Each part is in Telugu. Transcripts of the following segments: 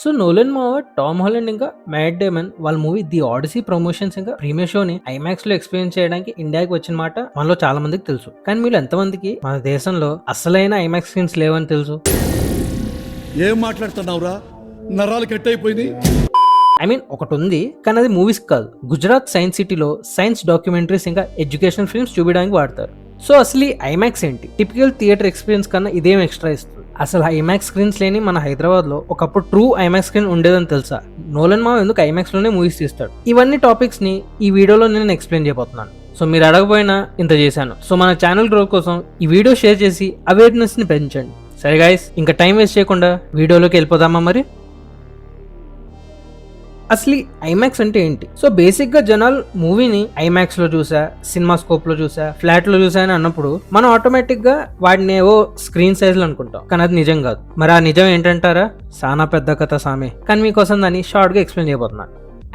సో నోలన్ మావ, టామ్ హాలండ్ ఇంకా మ్యాట్ డేమన్ వాళ్ళ మూవీ ది ఆడిసీ ప్రమోషన్స్ ఇంకా ప్రీమియర్ షోని ఐమాక్స్ లో ఎక్స్పీరియన్స్ చేయడానికి ఇండియాకి వచ్చిన మాట మనలో చాలా మందికి తెలుసు. కానీ మీరు ఎంతమందికి మన దేశంలో అసలైన ఐమాక్స్ స్క్రీన్స్ లేవని తెలుసు? ఏం మాట్లాడుతున్నావురా, నరాలు కట్ అయిపోయింది. ఐ మీన్ ఒకటి ఉంది, కానీ అది మూవీస్ కాదు. గుజరాత్ సైన్స్ సిటీలో సైన్స్ డాక్యుమెంటరీస్ ఇంకా ఎడ్యుకేషన్ ఫిల్మ్స్ చూపించడానికి వాడతారు. సో అసలు ఈ ఐమాక్స్ ఏంటి? టిపికల్ థియేటర్ ఎక్స్పీరియన్స్ కన్నా ఇదేం ఎక్స్ట్రా ఇస్తుంది? అసలు ఐమాక్స్ స్క్రీన్స్ లేని మన హైదరాబాద్ లో ఒకప్పుడు ట్రూ ఐమాక్స్ స్క్రీన్ ఉండేదని తెలుసా? నోలన్ మావ ఎందుకు ఐమాక్స్ లోనే మూవీస్ తీస్తాడు? ఇవన్నీ టాపిక్స్ ని ఈ వీడియోలో నేను ఎక్స్ప్లెయిన్ చేయబోతున్నాను. సో మీరు అడగపోయినా ఇంత చేశాను. సో మన ఛానల్ గ్రోత్ కోసం ఈ వీడియో షేర్ చేసి అవేర్నెస్ ని పెంచండి. సరే గైస్, ఇంకా టైం వేస్ట్ చేయకుండా వీడియోలోకి వెళ్ళిపోదామా మరి? అసలు ఐమాక్స్ అంటే ఏంటి? సో బేసిక్ గా జనాలు మూవీని ఐమాక్స్ లో చూసా, సినిమా స్కోప్ లో చూసా, ఫ్లాట్ లో చూసా అని అన్నప్పుడు మనం ఆటోమేటిక్ గా వాటిని ఏవో స్క్రీన్ సైజ్ లో అనుకుంటాం. కానీ అది నిజం కాదు. మరి ఆ నిజం ఏంటంటారా? సానా పెద్ద కథ సామే. కానీ మీకోసం దాన్ని షార్ట్ గా ఎక్స్ప్లెయిన్ చేయబోతున్నాను.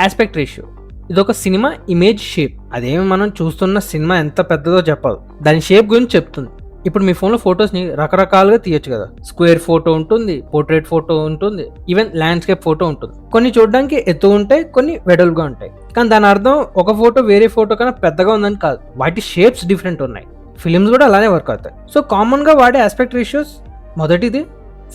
ఆస్పెక్ట్ రేషియో ఇదొక సినిమా ఇమేజ్ షేప్. అదేమి మనం చూస్తున్న సినిమా ఎంత పెద్దదో చెప్పదు, దాని షేప్ గురించి చెప్తుంది. ఇప్పుడు మీ ఫోన్లో ఫొటోస్ని రకరకాలుగా తీయచ్చు కదా. స్క్వేర్ ఫోటో ఉంటుంది, పోర్ట్రేట్ ఫోటో ఉంటుంది, ఈవెన్ ల్యాండ్స్కేప్ ఫోటో ఉంటుంది. కొన్ని చూడడానికి ఎత్తు ఉంటాయి, కొన్ని వెడల్పుగా ఉంటాయి. కానీ దాని అర్థం ఒక ఫోటో వేరే ఫోటో కన్నా పెద్దగా ఉందని కాదు, వాటి షేప్స్ డిఫరెంట్ ఉన్నాయి. ఫిలిమ్స్ కూడా అలానే వర్క్ అవుతాయి. సో కామన్గా వాడే ఆస్పెక్ట్ రేషియోస్ మొదటిది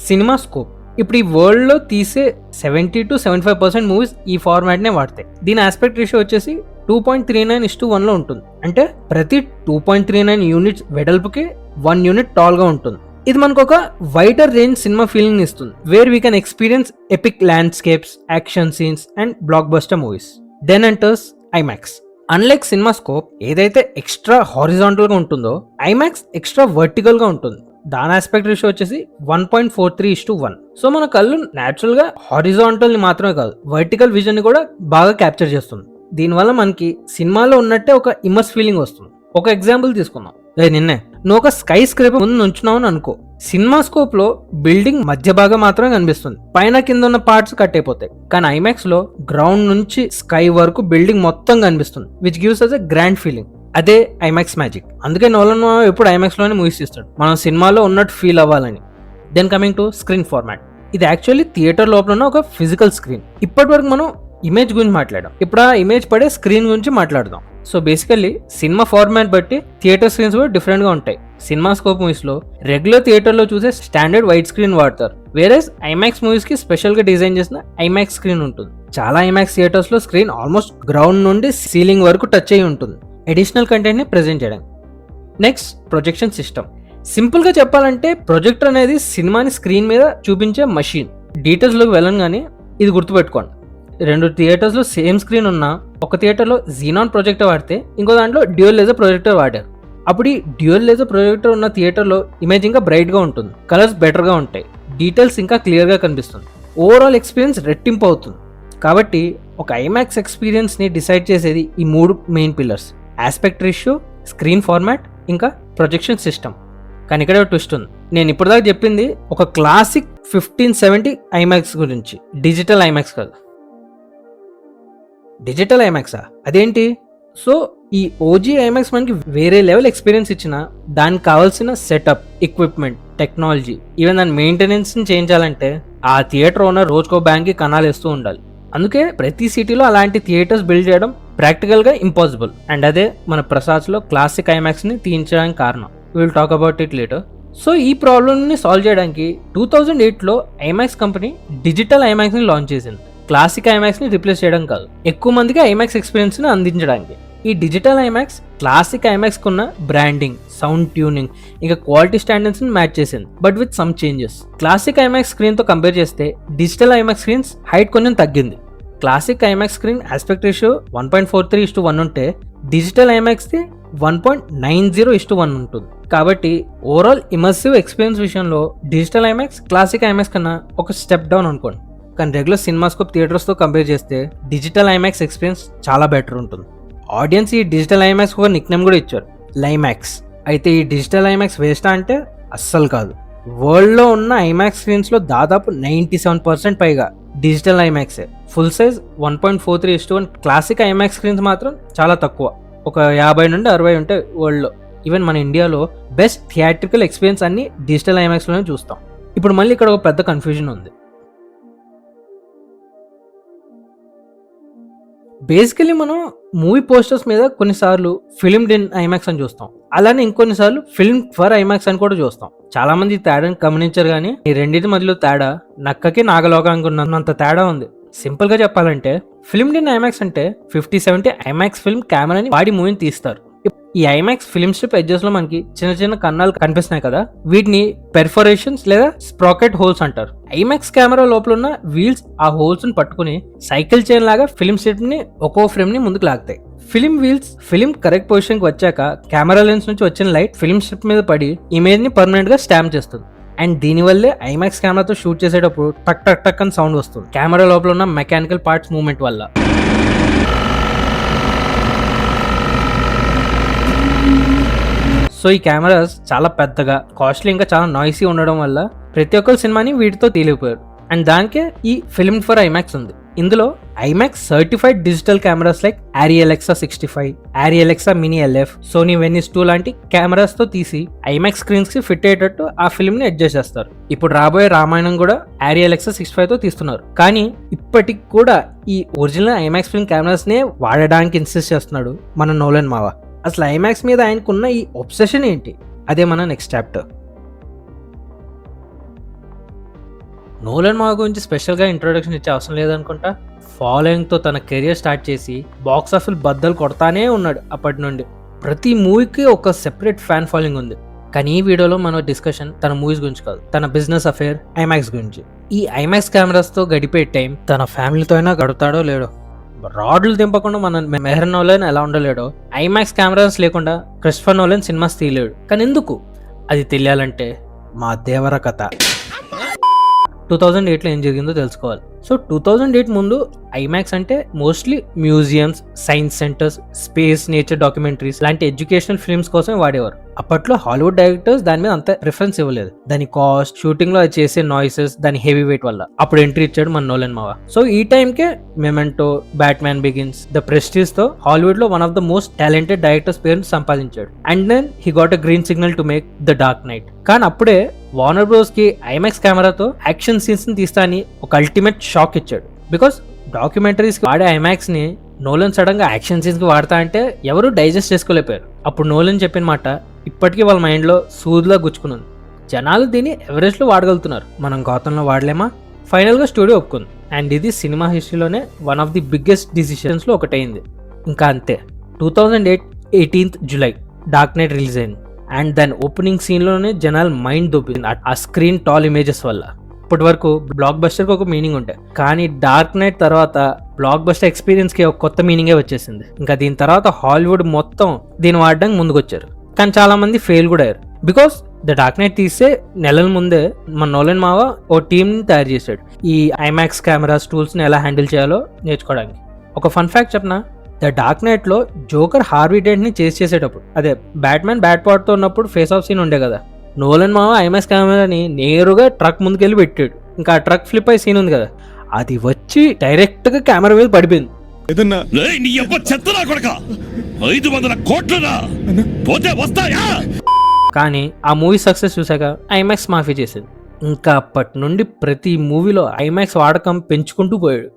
సినిమా స్కోప్. ఇప్పుడు ఈ వరల్డ్ లో తీసే 70 to 75% మూవీస్ ఈ ఫార్మాట్ నే వాడతాయి. దీని ఆస్పెక్ట్ రేషియో వచ్చేసి 2.39:1 లో ఉంటుంది. అంటే ప్రతి 2.39 యూనిట్స్ వెడల్పుకి 1 యూనిట్ టాల్ గా ఉంటుంది. ఇది మనకు ఒక వైడర్ రేంజ్ సినిమా ఫీలింగ్ ఇస్తుంది, where we can experience epic landscapes, action scenes and blockbuster movies. Then enters IMAX. Unlike cinema scope ఏదైతే ఎక్స్ట్రా హారిజాంటల్ గా ఉంటుందో, ఐమాక్స్ ఎక్స్ట్రా వర్టికల్ గా ఉంటుంది. దాని ఆస్పెక్ట్ రేషియో వచ్చేసి 1.43:1. సో మన కళ్ళు న్యాచురల్ గా హారిజాంటల్ ని మాత్రమే కాదు, వర్టికల్ విజన్ ని కూడా బాగా క్యాప్చర్ చేస్తుంది. దీనివల్ల మనకి సినిమాలో ఉన్నట్టే ఒక ఇమర్స్ ఫీలింగ్ వస్తుంది. ఒక ఎగ్జాంపుల్ తీసుకుందాం. నిన్నే నువ్వు ఒక స్కై స్క్రేపర్ ముందు నుంచున్నావు అని అనుకో. సినిమా స్కోప్ లో బిల్డింగ్ మధ్య భాగం మాత్రమే కనిపిస్తుంది, పైన కింద ఉన్న పార్ట్స్ కట్ అయిపోతాయి. కానీ ఐమాక్స్ లో గ్రౌండ్ నుంచి స్కై వరకు బిల్డింగ్ మొత్తం కనిపిస్తుంది, which gives us a grand feeling. అదే ఐమాక్స్ మ్యాజిక్. అందుకే నోలన్ మావ ఎప్పుడు ఐమాక్స్ లోనే మూవీస్ తీస్తాడు, మనం సినిమాలో ఉన్నట్టు ఫీల్ అవ్వాలని. Then coming to screen format. ఇది యాక్చువల్లీ థియేటర్ లోపల ఉన్న ఒక ఫిజికల్ స్క్రీన్. ఇప్పటి వరకు మనం ఇమేజ్ గురించి మాట్లాడాం, ఇప్పుడు ఆ ఇమేజ్ పడే స్క్రీన్ గురించి మాట్లాడదాం. సో బేసికల్లీ సినిమా ఫార్మాట్ బట్టి థియేటర్ స్క్రీన్స్ కూడా డిఫరెంట్ గా ఉంటాయి. సినిమా స్కోప్ మూవీస్ లో రెగ్యులర్ థియేటర్ లో చూసే స్టాండర్డ్ వైడ్ స్క్రీన్ వాడతారు, వేరేస్ ఐమాక్స్ మూవీస్ కి స్పెషల్ గా డిజైన్ చేసిన ఐమాక్స్ స్క్రీన్ ఉంటుంది. చాలా ఐమాక్స్ థియేటర్స్ లో స్క్రీన్ ఆల్మోస్ట్ గ్రౌండ్ నుండి సీలింగ్ వరకు టచ్ అయి ఉంటుంది, అడిషనల్ కంటెంట్ ని ప్రెజెంట్ చేయడం. Next projection system. సింపుల్ గా చెప్పాలంటే ప్రొజెక్టర్ అనేది సినిమాని స్క్రీన్ మీద చూపించే మషిన్. డీటెయిల్స్ లోకి వెళ్ళగానే ఇది గుర్తుపెట్టుకోండి, 2 థియేటర్స్ లో సేమ్ స్క్రీన్ ఉన్నా ఒక థియేటర్ లో జీనాన్ ప్రొజెక్టర్ వాడితే ఇంకో దాంట్లో డ్యూయల్ లేజర్ ప్రొజెక్టర్ వాడారు. అప్పుడు ఈ డ్యూయల్ లేజర్ ప్రొజెక్టర్ ఉన్న థియేటర్ లో ఇమేజ్ ఇంకా బ్రైట్ గా ఉంటుంది, కలర్స్ బెటర్ గా ఉంటాయి, డీటెయిల్స్ ఇంకా క్లియర్ గా కనిపిస్తుంది, ఓవరాల్ ఎక్స్పీరియన్స్ రెట్టింపు అవుతుంది. కాబట్టి ఒక ఐమాక్స్ ఎక్స్పీరియన్స్ ని డిసైడ్ చేసేది ఈ 3 main pillars: aspect ratio, screen format, ఇంకా ప్రొజెక్షన్ సిస్టమ్. కానీ ఇక్కడ ట్విస్ట్ ఉంది. నేను ఇప్పటిదాకా చెప్పింది ఒక క్లాసిక్ 1570 ఐమాక్స్ గురించి, డిజిటల్ ఐమాక్స్ కాదు. డిజిటల్ ఐమాక్సా? అదేంటి? సో ఈ ఓజీ ఐమాక్స్ మనకి వేరే లెవెల్ ఎక్స్పీరియన్స్ ఇచ్చిన దానికి కావాల్సిన సెటప్, ఎక్విప్మెంట్, టెక్నాలజీ, ఈవెన్ దాని మెయింటెనెన్స్ చేయించాలంటే ఆ థియేటర్ ఓనర్ రోజుకో బ్యాంక్కి కణాలు వేస్తూ ఉండాలి. అందుకే ప్రతి సిటీలో అలాంటి థియేటర్స్ బిల్డ్ చేయడం ప్రాక్టికల్ గా ఇంపాసిబుల్. అండ్ అదే మన ప్రసాద్స్ లో క్లాసిక్ ఐమాక్స్ ని తీయించడానికి కారణం. Will talk about it later. So ఈ ప్రాబ్లమ్ ని సాల్వ్ చేయడానికి 2008 లో ఐమాక్స్ కంపెనీ డిజిటల్ ఐమాక్స్ ని లాంచ్ చేసింది. క్లాసిక్ ఐమాక్స్ ని రిప్లేస్ చేయడం కాదు, ఎక్కువ మందికి ఐమాక్స్ ఎక్స్పీరియన్స్ ని అందించడానికి. ఈ డిజిటల్ ఐమాక్స్ క్లాసిక్ ఐమాక్స్ కున్న బ్రాండింగ్, సౌండ్ ట్యూనింగ్, ఇంకా క్వాలిటీ స్టాండర్డ్స్ ని మ్యాచ్ చేసింది, but with some changes. Classic IMAX screen తో కంపేర్ చేస్తే డిజిటల్ ఐమాక్స్ స్క్రీన్స్ హైట్ కొంచెం తగ్గింది. Classic IMAX screen aspect ratio 1.43:1 ఉంటే డిజిటల్ ఐమాక్స్ ది 1.90:1 ఉంటుంది. కాబట్టి ఓవరాల్ ఇమర్సివ్ ఎక్స్పీరియన్స్ విషయంలో డిజిటల్ ఐమాక్స్ క్లాసిక్ ఐమాక్స్ కన్నా ఒక స్టెప్ డౌన్ అనుకోండి. కానీ రెగ్యులర్ సినిమాస్కోప్ థియేటర్స్ తో కంపేర్ చేస్తే డిజిటల్ ఐమాక్స్ ఎక్స్పీరియన్స్ చాలా బెటర్ ఉంటుంది. ఆడియన్స్ ఈ డిజిటల్ ఐమాక్స్ ఒక నిక్ నేమ్ కూడా ఇచ్చారు, లైమాక్స్. అయితే ఈ డిజిటల్ ఐమాక్స్ వేస్టా అంటే అస్సలు కాదు. వరల్డ్ లో ఉన్న ఐమాక్స్ స్క్రీన్స్ లో దాదాపు 97% పైగా డిజిటల్ ఐమాక్సే. Full size 1.43:1 classic IMAX screens మాత్రం చాలా తక్కువ, ఒక 50 నుండి 60 ఉంటాయి వరల్డ్ లో. ఈవెన్ మన ఇండియాలో బెస్ట్ థియేట్రికల్ ఎక్స్పీరియన్స్ అన్ని డిజిటల్ ఐమాక్స్ లోనే చూస్తాం. ఇప్పుడు మళ్ళీ ఇక్కడ ఒక పెద్ద కన్ఫ్యూజన్ ఉంది. బేసికలీ మనం మూవీ పోస్టర్స్ మీద కొన్నిసార్లు ఫిల్మ్డ్ ఇన్ ఐమాక్స్ అని చూస్తాం, అలానే ఇంకొన్నిసార్లు ఫిల్మ్ ఫర్ ఐమాక్స్ అని కూడా చూస్తాం. చాలా మంది ఈ తేడాని గమనించారు, కానీ ఈ రెండింటి మధ్యలో తేడా నక్కకి నాగలోకానికి ఉన్నంత తేడా ఉంది. సింపుల్ గా చెప్పాలంటే ఫిల్మ్డ్ ఇన్ ఐమాక్స్ అంటే 50-70 ఐమాక్స్ ఫిల్మ్ కెమెరాని వాడి మూవీని తీస్తారు. ఈ ఐమాక్స్ ఫిల్మ్ స్ట్రిప్ ఎడ్జెస్ లో మనకి చిన్న చిన్న కన్నాలు కనిపిస్తున్నాయి కదా, వీటిని పెర్ఫోరేషన్స్ లేదా స్ప్రాకెట్ హోల్స్ అంటారు. ఐమాక్స్ కెమెరా లోపల ఉన్న వీల్స్ ఆ హోల్స్ ని పట్టుకుని సైకిల్ చైన్ లాగా ఫిల్మ్ స్ట్రిప్ ని ఒక్కో ఫ్రేమ్ ని ముందుకు లాగుతాయి. Film wheels film correct position కి వచ్చాక కెమెరా లెన్స్ నుంచి వచ్చిన లైట్ ఫిల్మ్ స్ట్రిప్ మీద పడి ఇమేజ్ ని పర్మనెంట్ గా స్టాంప్ చేస్తుంది. అండ్ దీనివల్లే ఐమాక్స్ కెమెరాతో షూట్ చేసేటప్పుడు టక్ టక్ టక్ అని సౌండ్ వస్తుంది, కెమెరా లోపల ఉన్న మెకానికల్ పార్ట్స్ మూవ్మెంట్ వల్ల. సో ఈ కెమెరాస్ చాలా పెద్దగా, కాస్ట్లీ, ఇంకా చాలా నాయిసీ ఉండడం వల్ల ప్రతి ఒక్కరు సినిమాని వీటితో తీలిపోయారు. అండ్ దానికే ఈ ఫిల్మ్ ఫర్ ఐమాక్స్ ఉంది. ఇందులో IMAX certified digital cameras like ARRI Alexa 65, ARRI Alexa Mini LF, Sony Venice 2 లాంటి కెమెరాస్ తో తీసి ఐమాక్స్ స్క్రీన్స్ కి ఫిట్ అయ్యేటట్టు ఆ ఫిల్మ్ ని అడ్జస్ట్ చేస్తారు. ఇప్పుడు రాబోయే రామాయణం కూడా ARRI Alexa 65 తో తీస్తున్నారు. కానీ ఇప్పటికి కూడా ఈ ఒరిజినల్ ఐమాక్స్ ఫిల్మ్ కెమెరాస్ నే వాడడానికి ఇన్సిస్ట్ చేస్తున్నాడు మన నోలన్ మావా. అసలు ఐమాక్స్ మీద ఆయనకున్న ఈ ఒబ్సెషన్ ఏంటి, అదే మన నెక్స్ట్ చాప్టర్. నోలన్ మావా గురించి స్పెషల్గా ఇంట్రొడక్షన్ ఇచ్చే అవసరం లేదనుకుంటా. ఫాలోయింగ్తో తన కెరియర్ స్టార్ట్ చేసి బాక్స్ ఆఫీస్ బద్దలు కొడతానే ఉన్నాడు. అప్పటి నుండి ప్రతి మూవీకి ఒక సెపరేట్ ఫ్యాన్ ఫాలోయింగ్ ఉంది. కానీ ఈ వీడియోలో మన డిస్కషన్ తన మూవీస్ గురించి కాదు, తన బిజినెస్ అఫేర్ ఐమాక్స్ గురించి. ఈ ఐమాక్స్ కెమెరాస్తో గడిపే టైం తన ఫ్యామిలీతో అయినా గడుపుతాడో లేడో, రాడ్లు దింపకుండా మన మెహర్ నోలన్ ఎలా ఉండలేడో ఐమాక్స్ కెమెరాస్ లేకుండా క్రిస్టఫర్ నోలన్ సినిమాస్ తీయలేడు. కానీ ఎందుకు, అది తెలియాలంటే మా దేవర కథ 2008లో ఏం జరిగిందో తెలుసుకోవాలి. సో 2008 ముందు ఐమాక్స్ అంటే mostly museums, science centres, space, nature documentaries లాంటి ఎడ్యుకేషనల్ ఫిల్మ్స్ కోసం వాడేవారు. అప్పట్లో హాలీవుడ్ డైరెక్టర్స్ దాని మీద అంత రిఫరెన్స్ ఇవ్వలేదు. దాని కాస్ట్, షూటింగ్ లో చేసే నాయిసెస్, దాని హెవీ వెయిట్ వల్ల అప్పుడు ఎంట్రీ ఇచ్చాడు మన నోలన్ మావా. సో ఈ టైంకే Memento, Batman Begins, the Prestige తో హాలీవుడ్ లో one of the most talented directors పేరును సంపాదించాడు. And then he got a green signal to make the Dark Knight. కానీ అప్పుడే వార్నర్ బ్రోస్ కి ఐమాక్స్ కెమెరాతో యాక్షన్ సీన్స్ ని తీస్తా అని ఒక అల్టిమేట్ షాక్ ఇచ్చాడు. బికాస్ డాక్యుమెంటరీస్ కి వాడే ఐమాక్స్ ని నోలన్ సడన్ గా యాక్షన్ సీన్స్ కి వాడతా అంటే ఎవరు డైజెస్ట్ చేసుకోలేకపోయారు. అప్పుడు నోలన్ చెప్పిన మాట ఇప్పటికీ వాళ్ళ మైండ్ లో సూదిలా గుచ్చుకున్నది. జనాలు దీన్ని ఎవరెస్ట్ లో వాడగలుగుతున్నారు, మనం గౌతంలో వాడలేమా? ఫైనల్ గా స్టూడియో ఒప్పుకుంది. అండ్ ఇది సినిమా హిస్టరీలోనే one of the biggest decisions లో ఒకటైంది. ఇంకా అంతే, 2008 18th July Dark Knight release అయింది. అండ్ దాని ఓపెనింగ్ సీన్ లోనే జనాలు మైండ్ దొబ్బింది ఆ స్క్రీన్ టాల్ ఇమేజెస్ వల్ల. ఇప్పటి వరకు బ్లాక్ బస్టర్ కి ఒక మీనింగ్ ఉంటాయి, కానీ డార్క్ నైట్ తర్వాత బ్లాక్ బస్టర్ ఎక్స్పీరియన్స్ కి ఒక కొత్త మీనింగే వచ్చేసింది. ఇంకా దీని తర్వాత హాలీవుడ్ మొత్తం దీన్ని వాడడానికి ముందుకు వచ్చారు. కానీ చాలా మంది ఫెయిల్ కూడా అయ్యారు. బికాస్ ద డార్క్ నైట్ తీసే నెలల ముందే మన నోలన్ మావా ఓ టీమ్ ని తయారు చేశాడు ఈ ఐమాక్స్ కెమెరాస్ టూల్స్ ని ఎలా హ్యాండిల్ చేయాలో నేర్చుకోవడానికి. ఒక ఫన్ ఫ్యాక్ట్ చెప్పనా, ద డార్క్ నైట్ లో జోకర్ హార్వీ డెంట్ ని చేసేటప్పుడు, అదే బ్యాట్మ్యాన్ బ్యాట్ పాట్ తో ఉన్నప్పుడు ఫేస్ ఆఫ్ సీన్ ఉండే కదా, నోలన్ మావా ఐమాక్స్ కెమెరాని నేరుగా ట్రక్ ముందుకెళ్ళి పెట్టాడు. ఇంకా ఆ ట్రక్ ఫ్లిప్ అయ్యి సీన్ ఉంది కదా, అది వచ్చి డైరెక్ట్ గా కెమెరా మీద పడిపోయింది. కానీ ఆ మూవీ సక్సెస్ చూసాక ఐమాక్స్ మాఫీ చేసింది. ఇంకా అప్పటి నుండి ప్రతి మూవీలో ఐమాక్స్ వాడకం పెంచుకుంటూ పోయాడు.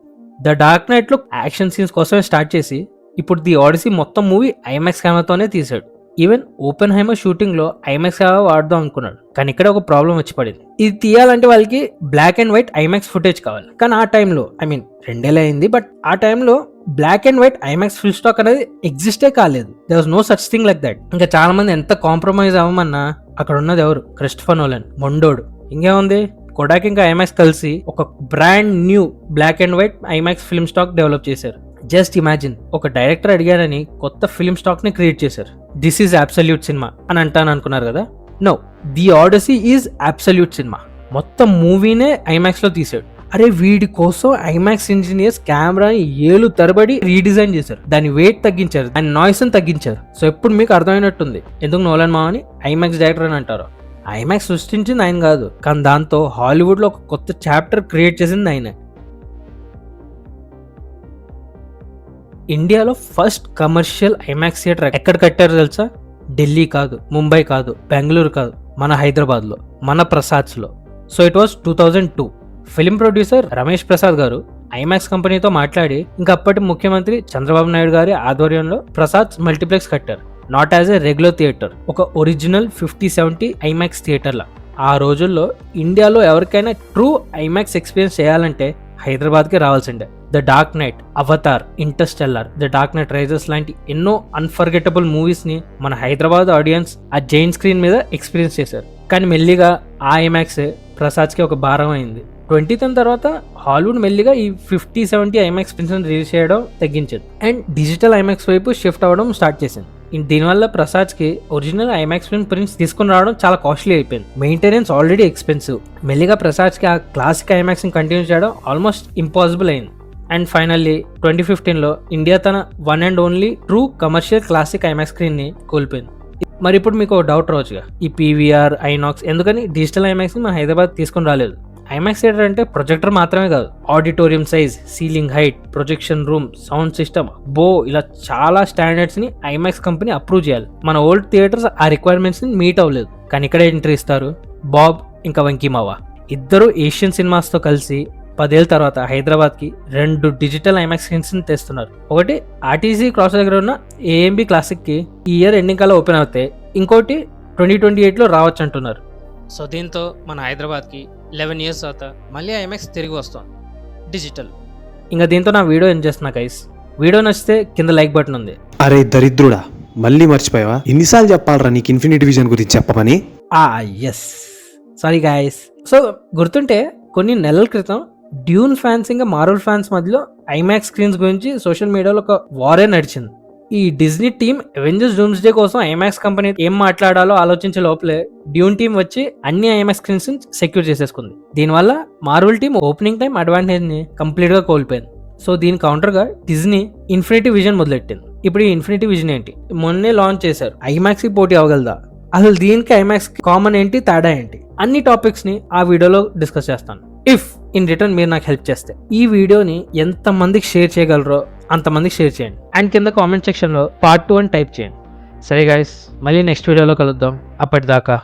ద డార్క్ నైట్ లో యాక్షన్ సీన్స్ కోసమే స్టార్ట్ చేసి ఇప్పుడు ది ఆడిసీ మొత్తం మూవీ ఐమాక్స్ కెమెరాతోనే తీసాడు. ఈవెన్ ఓపెన్ హైమర్ షూటింగ్ లో ఐమాక్స్ కెమెరా వాడదాం అనుకున్నాడు. కానీ ఇక్కడ ఒక ప్రాబ్లం వచ్చి పడింది. ఇది తీయాలంటే వాళ్ళకి black and white IMAX footage కావాలి. కానీ ఆ టైంలో, ఐ మీన్ 2 ఏళ్ళు అయింది, బట్ ఆ టైంలో black and white IMAX full stock అనేది ఎగ్జిస్టే కాలేదు. There was no such thing like that. ఇంకా చాలా మంది ఎంత కాంప్రమైజ్ అవ్వమన్నా అక్కడ ఉన్నది ఎవరు? క్రిస్టఫర్ నోలన్, మొండోడు. ఇంకేముంది, కొడాక్ ఇంకా ఐమాక్స్ కలిసి ఒక brand new black and white IMAX film stock develop చేశారు. జస్ట్ ఇమాజిన్, ఒక డైరెక్టర్ అడిగారని కొత్త ఫిల్మ్ స్టాక్ ని క్రియేట్ చేశారు. దిస్ ఈజ్ అబ్సల్యూట్ సినిమా అని అంటాను అనుకున్నారు కదా? No, the Odyssey is absolute cinema. మొత్తం మూవీనే ఐమాక్స్ లో తీసాడు. అరే వీడి కోసం ఐమాక్స్ ఇంజనీర్స్ కెమెరాని ఏళ్ళు తరబడి రీడిజైన్ చేశారు, దాని వెయిట్ తగ్గించారు, దాని నాయిస్ ని తగ్గించారు. సో ఇప్పుడు మీకు అర్థమైనట్టుంది ఎందుకు నోలన్ మావని ఐమాక్స్ డైరెక్టర్ అని అంటారు. ఐమాక్స్ సృష్టించింది ఆయన కాదు, కానీ దాంతో హాలీవుడ్ లో ఒక కొత్త చాప్టర్ క్రియేట్ చేసింది ఆయనే. ఇండియాలో ఫస్ట్ కమర్షియల్ ఐమాక్స్ థియేటర్ ఎక్కడ కట్టారో తెలుసా? ఢిల్లీ కాదు, ముంబై కాదు, బెంగళూరు కాదు, మన హైదరాబాద్ లో, మన ప్రసాద్స్ లో. So it was 2002. Film producer Ramesh Prasad గారు ఐమాక్స్ కంపెనీతో మాట్లాడి ఇంకా అప్పటి ముఖ్యమంత్రి చంద్రబాబు నాయుడు గారి ఆధ్వర్యంలో ప్రసాద్ మల్టీప్లెక్స్ కట్టారు. Not as a regular theatre, ఒక ఒరిజినల్ 50-70 ఐమాక్స్ థియేటర్లా. ఆ రోజుల్లో ఇండియాలో ఎవరికైనా ట్రూ ఐమాక్స్ ఎక్స్పీరియన్స్ చేయాలంటే హైదరాబాద్కి రావాల్సిందే. The Dark night, Avatar, Interstellar, the Dark night Risers లాంటి ఎన్నో అన్ఫర్గెటబుల్ మూవీస్ని మన హైదరాబాద్ ఆడియన్స్ ఆ జైంట్ స్క్రీన్ మీద ఎక్స్పీరియన్స్ చేశారు. కానీ మెల్లిగా ఆ ఐమాక్స్ ప్రసాద్కి ఒక భారం అయింది. 2010 తర్వాత హాలీవుడ్ మెల్లిగా ఈ 50-70 ఐమాక్స్ ప్రింట్స్ రిలీజ్ చేయడం తగ్గించింది అండ్ డిజిటల్ ఐమాక్స్ వైపు షిఫ్ట్ అవ్వడం స్టార్ట్ చేసింది. దీనివల్ల ప్రసాద్కి ఒరిజినల్ ఐమాక్స్ ప్రింట్స్ తీసుకుని రావడం చాలా కాస్ట్లీ అయిపోయింది. Maintenance already expensive. మెల్లిగా ప్రసాద్కి ఆ క్లాసిక్ ఐమాక్స్ని కంటిన్యూ చేయడం ఆల్మోస్ట్ ఇంపాసిబుల్ అయింది. అండ్ ఫైనల్లీ 2015లో ఇండియా తన one and only true commercial classic IMAX స్క్రీన్ని కోల్పోయింది. మరి ఇప్పుడు మీకు ఒక డౌట్ రావచ్చుగా, ఈ పీవీఆర్, ఐనాక్స్ ఎందుకని డిజిటల్ ఐమాక్స్ని మన హైదరాబాద్ తీసుకుని రాలేదు? ఐమాక్స్ థియేటర్ అంటే ప్రొజెక్టర్ మాత్రమే కాదు, auditorium size, ceiling height, projection room, sound system, ఇలా చాలా స్టాండర్డ్స్ ని ఐమాక్స్ కంపెనీ అప్రూవ్ చేయాలి. మన ఓల్డ్ థియేటర్స్ ఆ రిక్వైర్మెంట్స్ ని మీట్ అవ్వలేదు. కానీ ఇక్కడ ఎంట్రీ ఇస్తారు బాబ్ ఇంకా వెంకీమావా. ఇద్దరు ఏషియన్ సినిమాస్ తో కలిసి 10 ఏళ్ళ తర్వాత హైదరాబాద్కి 2 డిజిటల్ ఐమాక్స్ స్క్రీన్స్ ని తెస్తున్నారు. ఒకటి ఆర్టీసీ క్రాస్ దగ్గర ఉన్న ఏఎంబి క్లాసిక్కి ఈ ఇయర్ ఎండింగ్ కల్లా ఓపెన్ అవుతాయి, ఇంకోటి 2028లో రావచ్చు అంటున్నారు. సో దీంతో మన హైదరాబాద్కి 11 ఇయర్స్ తర్వాత మళ్ళీ ఐమాక్స్ తిరిగి వస్తాం డిజిటల్. ఇంకా దీంతో నా వీడియో ఎండ్ చేస్తున్నా గైస్. వీడియో నచ్చితే కింద లైక్ బటన్ ఉంది. అరే దరిద్రుడా, మళ్ళీ మర్చిపోయావా? ఇన్నిసార్లు చెప్పాలరా నీకు ఇన్ఫినిటీ విజన్ గురించి చెప్పమని. Yes, sorry guys. సో గుర్తుంటే కొన్ని నెలల క్రితం డ్యూన్ ఫ్యాన్స్ ఇంకా మార్వెల్ ఫ్యాన్స్ మధ్యలో ఐమాక్స్ స్క్రీన్స్ గురించి సోషల్ మీడియాలో ఒక వారే నడిచింది. ఈ డిజ్నీ టీమ్ అవెంజర్స్ డూమ్స్డే కోసం ఐమాక్స్ కంపెనీ ఏం మాట్లాడాలో ఆలోచించే లోపలే డ్యూన్ టీం వచ్చి అన్ని ఐమాక్స్ స్క్రీన్స్ సెక్యూర్ చేసేసుకుంది. దీనివల్ల Marvel team opening time advantage ని కంప్లీట్ గా కోల్పోయింది. సో దీని కౌంటర్ గా డిజ్నీ ఇన్ఫినిటీ విజన్ మొదలెట్టింది. ఇప్పుడు ఈ ఇన్ఫినిటీ విజన్ ఏంటి? మొన్నే లాంచ్ చేశారు. ఐమాక్స్ కి పోటీ అవ్వగలదా? అసలు దీనికి ఐమాక్స్ కామన్ ఏంటి, తేడా ఏంటి? అన్ని టాపిక్స్ ని ఆ వీడియోలో డిస్కస్ చేస్తాను. ఇఫ్ ఇన్ రిటర్న్ మీరు నాకు హెల్ప్ చేస్తే ఈ వీడియోని ఎంత మందికి షేర్ చేయగలరో అంతమందికి షేర్ చేయండి అండ్ కింద కామెంట్ సెక్షన్లో పార్ట్ 2 అని టైప్ చేయండి. సరే గైస్, మళ్ళీ నెక్స్ట్ వీడియోలో కలుద్దాం. అప్పటిదాకా